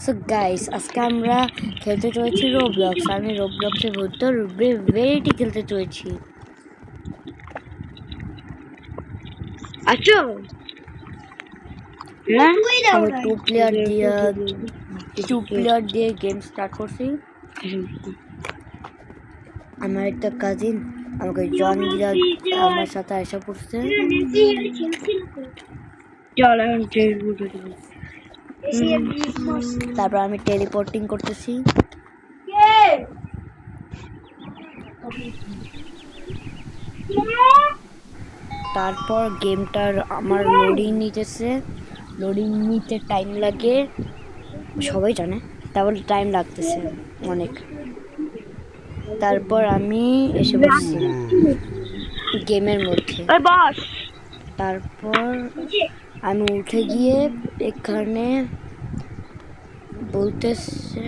So guys, আজকে আমরা খেলতে চলেছি রোবলক্স। আমি রোবলক্সের ভিতর ভেরিটি খেলতে চলেছি। আচ্ছা আমি টু প্লেয়ার দিয়ে গেম স্টার্ট করছি। আমার একটা কাজিন আমাকে জন দিয়া আমার সাথে আসা পড়ছে। তারপর আমি টেলিপোর্টিং করতেছি। তারপর গেমটার আমার লোডিং নিতে টাইম লাগে, সবাই জানে, তারপর টাইম লাগতেছে অনেক। তারপর আমি এসে বসছি গেমের মধ্যে। তারপর আমি উঠে গিয়ে এখানে বলতেছে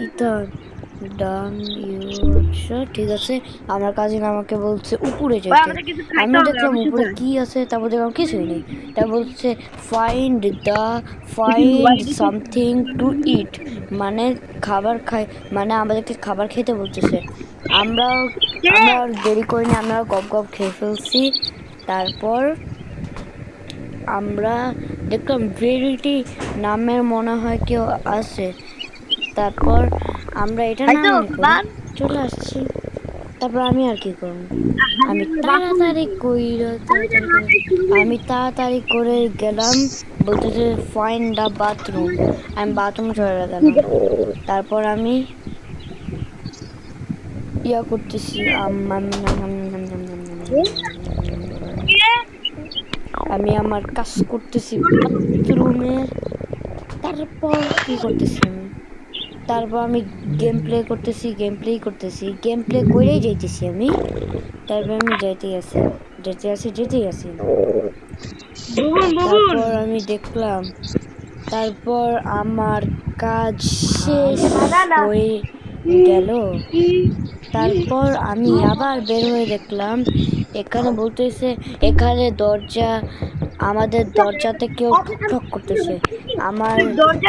ইথান ডান আচ্ছা ঠিক আছে। আমার কাজিন আমাকে বলছে উপরে যেতে। আমি দেখলাম উপরে কি আছে, তারপর দেখলাম কিছুই নেই। তারপর বলছে ফাইন্ড সামথিং টু ইট, মানে খাবার মানে আমাদেরকে খাবার খেতে বলতেছে। আমরা দেরি করিনি, আমরা গপ গপ খেয়ে ফেলছি। তারপর আমরা দেখলাম ভেরিটি নামের মনে হয় কেউ আছে। তারপর আমরা এটা নাম করে চলে আসছি। তারপর আমি আর কি করব, আমি তাড়াতাড়ি করে গেলাম, বলতেছে ফাইন্ড দ্য বাথরুম। আমি বাথরুম চলে গেলাম। তারপর আমি ইয়া করতেছি, আমি আমার কাজ করতেছি বাথরুমে। তারপর কি করতেছি আমি, তারপর আমি গেম প্লে করতেছি, গেম প্লে করেই যাইতেছি আমি। তারপর আমি যেতেই আছি। তারপর আমি দেখলাম, তারপর আমার কাজ শেষ হয়ে গেল। তারপর আমি আবার বের হয়ে দেখলাম এখানে বলতেছে, এখানে আমাদের দরজাতে কেউ ঠক করতেছে। আমার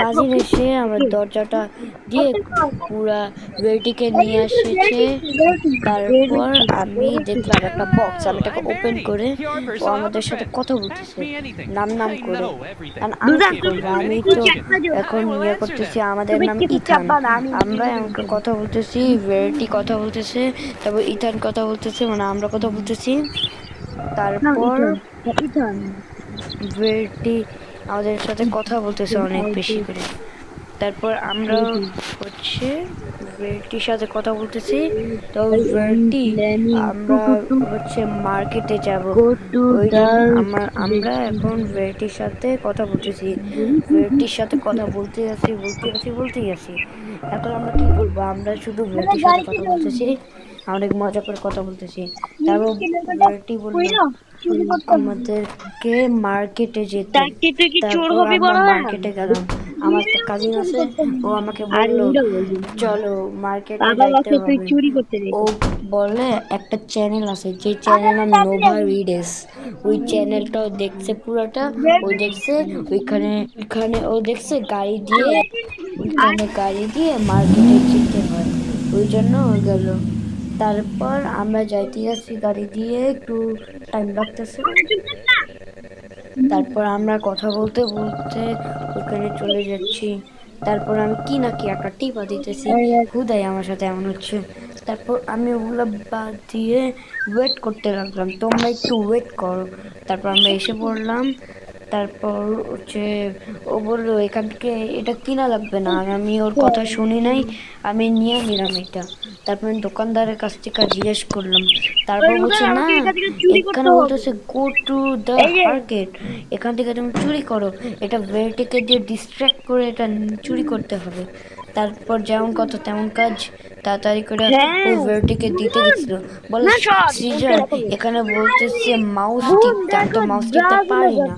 কাজিন এসে আমার দরজাটা দিয়ে পুরা বেটিকে নিয়ে এসেছে। তারপর আমি দেখলাম একটা বক্স, আমি এটাকে ওপেন করে ও আমাদের সাথে কথা বলতেছে নাম করে। আমি কি করবো, আমি তো এখন ইয়ে করতেছি, আমাদের নাম ইথান। আমরা আমাকে কথা বলতেছি, ভেরিটি কথা বলতেছে, তারপর ইথান কথা বলতেছে, মানে আমরা কথা বলতেছি। তারপর ভেরিটি আমাদের সাথে কথা বলতেছে অনেক বেশি করে। তারপর আমরা ভেরিটির সাথে কথা বলতেছি। তো ভেরিটি আমরা মার্কেটে যাব, ওই জন্য আমরা এখন ভেরিটির সাথে কথা বলতেছি। বলতেই আছি। এখন আমরা কি করবো, আমরা শুধু ভেরিটির সাথে কথা বলতেছি, অনেক মজা করে কথা বলতেছি। তারপর ভেরিটি বললো আমাদেরকে মার্কেটে যেতে। তারপর আমরা মার্কেটে গেলাম। আমার একটা কাজিন আছে, ও আমাকে বললো চলো মার্কেটে যাইতে হবে। ও বলে একটা চ্যানেল আছে, যে চ্যানেল নাম নোভা রিডেস। ওই চ্যানেলটাও দেখছে পুরোটা। ও দেখছে ওইখানে ও দেখছে গাড়ি দিয়ে মার্কেটে যেতে হয়, ওই জন্য ও গেল। তারপর আমরা যাইতে যাচ্ছি গাড়ি দিয়ে, একটু টাইম লাগতেছে। তারপর আমরা কথা বলতে বলতে ওখানে চলে যাচ্ছি। তারপর আমি কি একটা টিপা দিতেছি, হুদাই আমার সাথে এমন হচ্ছে। তারপর আমি ওগুলো বাদ দিয়ে ওয়েট করতে লাগলাম, তোমরা একটু ওয়েট করো। তারপর আমরা এসে পড়লাম। তারপর ও বললো এখান থেকে এটা কিনা লাগবে না। আমি ওর কথা শুনি নাই, আমি নিয়ে নিলাম এটা। তারপর দোকানদারের কাছ থেকে জিজ্ঞেস করলাম। তারপর বলছে না, এখানে বলতেছে গো টু দ্য মার্কেট, এখান থেকে তুমি চুরি করো। এটা ভেরিটিকে দিয়ে ডিস্ট্র্যাক্ট করে এটা চুরি করতে হবে। তারপর যেমন কথা তেমন কাজ, তাড়াতাড়ি করে ও ভেরিটিকে দিতে গেছিল। বলে সৃজন এখানে বলতেছে মাউস টিপতে, আমি তো মাউস টিপতে পারি না।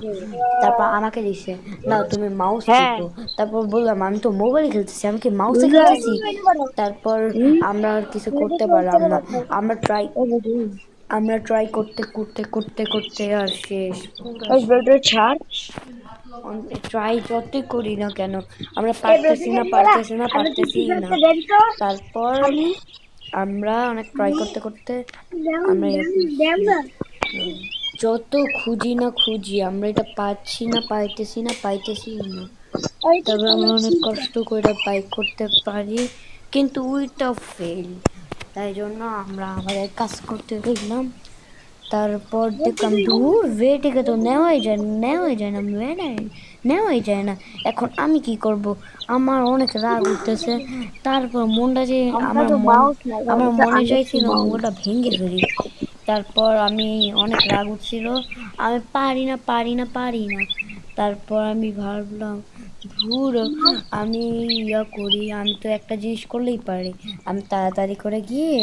তারপর আমাকে দিছে, না তুমি মাউস টিপো। তারপর বললাম আমি তো মোবাইলে খেলতেছি, আমি কি মাউসে খেলতেছি। তারপর আমরা আর কিছু করতে পারলাম না। আমরা ট্রাই আমরা ট্রাই করতে করতে করতে করতে আর শেষ পুরো এই ব্রোটা ছাড়। ট্রাই যতই করি না কেন আমরা এই ব্রোটা পারতেছি না ছাড় বলা, পারতেছি না আমি পারতেছি কিছু না। করতে দেন তো। তারপর আমি আমরা অনেক ট্রাই করতে করতে দেন আমরা ইয়ে দেন দেন করছি। না। যত খুঁজি না খুঁজি আমরা এটা পাচ্ছি না, পাইতেছি না, পাইতেছি না। ওই তো তবে আমরা অনেক করেছি তো। কষ্ট করে বাই করতে পারি, কিন্তু ওইটাও ফেল। তাই জন্য আমরা আমাদের কাজ করতে গেলাম। তারপর দেখলাম ধুর ওয়েটিকে তো নেওয়াই যায় না, নেওয়াই যায় না, নেওয়াই যায় না। এখন আমি কি করব? আমার অনেক রাগ উঠতেছে। তারপর মনটা যে আমরা আমার তো মন মাউস লাগাবো, আমার তো মনে আমি একটু চাইছিল মাউস। ওটা ভেঙে ফেলি। তারপর আমি অনেক রাগ উঠছিল, আমি পারি না পারি না পারি না। তারপর আমি ভাবলাম ধুর, আমি ইয়া করি, আমি তো একটা জিনিস করলেই পারি। আমি তাড়াতাড়ি করে গিয়ে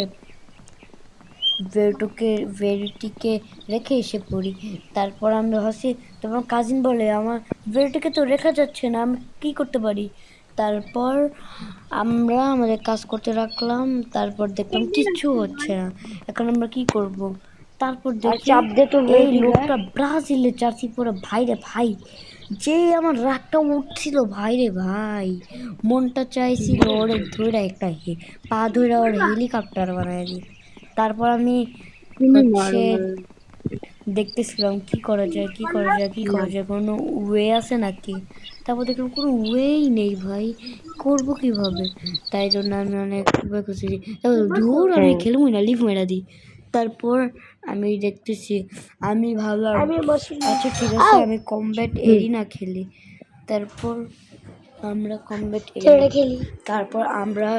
ভেরিটিকে রেখে এসে পড়ি। তারপর আমি ভাবছি, তোমার কাজিন বলে আমার ভেরিটিকে তো রেখা যাচ্ছে না, আমি কী করতে পারি? তারপর আমরা আমাদের কাজ করতে রাখলাম। তারপর দেখলাম কিচ্ছু হচ্ছে না। এখন আমরা কি করব? তারপর আর দেখি চাপ দে তো এই ভেটিকা। লোকটা ব্রাজিলের জার্সি পরে, ভাই রে ভাই, যেই আমার রাগটা উঠছিল ভাই রে ভাই, মনটা চাইছিল ওরে ধরে একটা পা ধরে ওর হেলিকপ্টার বানায় দিই। তারপর আমি তুমি হচ্ছে মারো মারো দেখতেছিলাম কি করা যায়, কি করা যায়, কি না। করা যায়, কোনো ওয়ে আছে নাকি। তারপর দেখলাম কোনো ওয়েই নেই ভাই, করব কিভাবে? তাই জন্য আমি অনেক উপায় খুঁজছি, ধুর আমি হ্যাঁ খেলবই না, লিভ মেরা দিই। তারপর আমি দেখতেছি, আমি ভাবলাম আমি বসি। আচ্ছা ঠিক আছে আউ আমি কমব্যাট হুম এরিনা খেলি। তারপর আমরা কমব্যাট এরিনা ছেড়ে খেলি। তারপর আমরা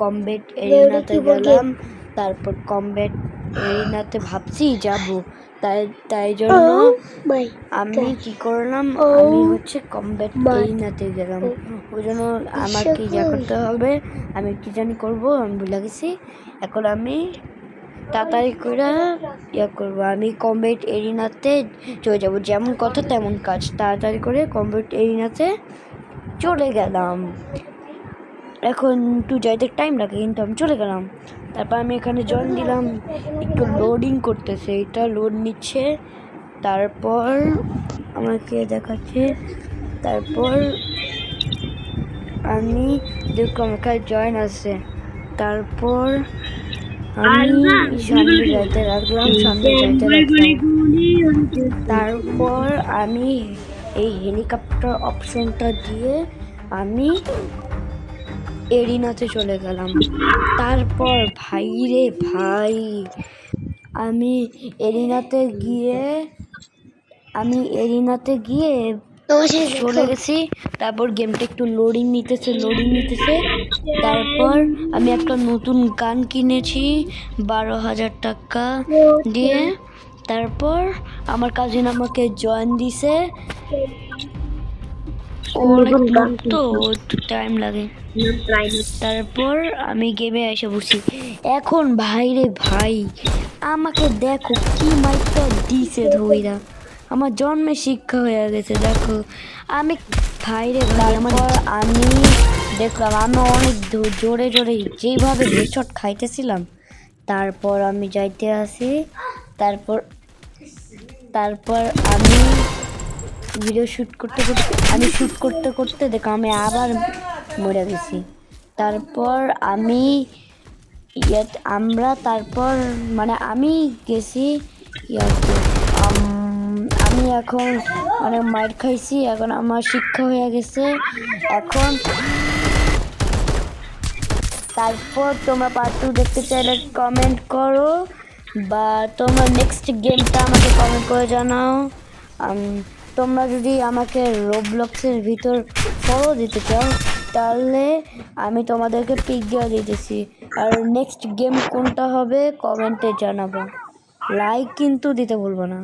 কমব্যাট বেউডি এরিনাতে কি বকে। গেলাম। তারপর কমব্যাট এরিনাতে ভাবছি যাব, তাই তাই ও জন্য মাই আমি গড। কি করলাম, ও আমি হচ্ছে কমব্যাট মাই এরিনাতে গেলাম। গড। ওই জন্য আমাকে ইয়া বিশ্বকোষ। করতে হবে, আমি কি জানি করব, আমি ভুলে গেছি। এখন আমি তাড়াতাড়ি করে ইয়া করবো, আমি কমব্যাট এরিনাতে চলে যাব, যেমন কথা তেমন কাজ। তাড়াতাড়ি করে কমব্যাট এরিনাতে চলে গেলাম। এখন একটু যাইতে টাইম লাগে, কিন্তু আমি চলে গেলাম। তারপর আমি এখানে জয়েন দিলাম, একটু লোডিং করতেছে, এটা লোড নিচ্ছে। তারপর আমাকে দেখাচ্ছে। তারপর আমি দেখলাম এখানে জয়েন আছে। তারপর আর আমি না সামনে গুলি যাইতে লাগলাম, সামনে গুলি যাইতে গুলি লাগলাম। গুলি তারপর আমি এই হেলিকপ্টার অপশনটা দিয়ে আমি এরিনাতে চলে গেলাম। তারপর ভাই রে ভাই, আমি এরিনাতে গিয়ে আমি এরিনাতে গিয়ে তোমার সাথে চলে দেখো। গেছি। তারপর গেমটা একটু লোডিং নিতেছে। তারপর আমি একটা নতুন গান কিনেছি 12,000 টাকা দিয়ে। তারপর আমার কাজিন আমাকে জয়েন দিছে, ও অনেক নতুন গান নোট তো কিনছি। একটু টাইম লাগে। নাম প্রাইভেট। তারপর আমি গেমে এসে বসি। এখন ভাই রে ভাই, আমাকে দেখো কি মাইকটা দিছে ধইরা, আমার জন্মে শিক্ষা হয়ে গেছে দেখো। আমি ভাই রে ভাই, তারপর আমি দেখলাম আমি অনেক জোরে জোরে যেভাবে হেডশট খাইতেছিলাম। তারপর আমি যাইতে আসি। তারপর তারপর আমি ভিডিও শ্যুট করতে করতে দেখো আমি আবার মরে গেছি। তারপর আমি তারপর মানে আমি গেছি ইয়াতে, আমি এখন অনেক মার খাইছি, এখন আমার শিক্ষা হয়ে গেছে এখন। তারপর তোমরা পার্ট 2 দেখতে চাইলে কমেন্ট করো, বা তোমরা নেক্সট গেমটা আমাকে কমেন্ট করে জানাও। তোমরা যদি আমাকে রোবলক্সের ভিতর ফলো দিতে চাও, তাহলে আমি তোমাদেরকে পিক দিয়ে দিতেছি। আর নেক্সট গেম কোনটা হবে কমেন্টে জানাবো। লাইক কিন্তু দিতে ভুলবো না।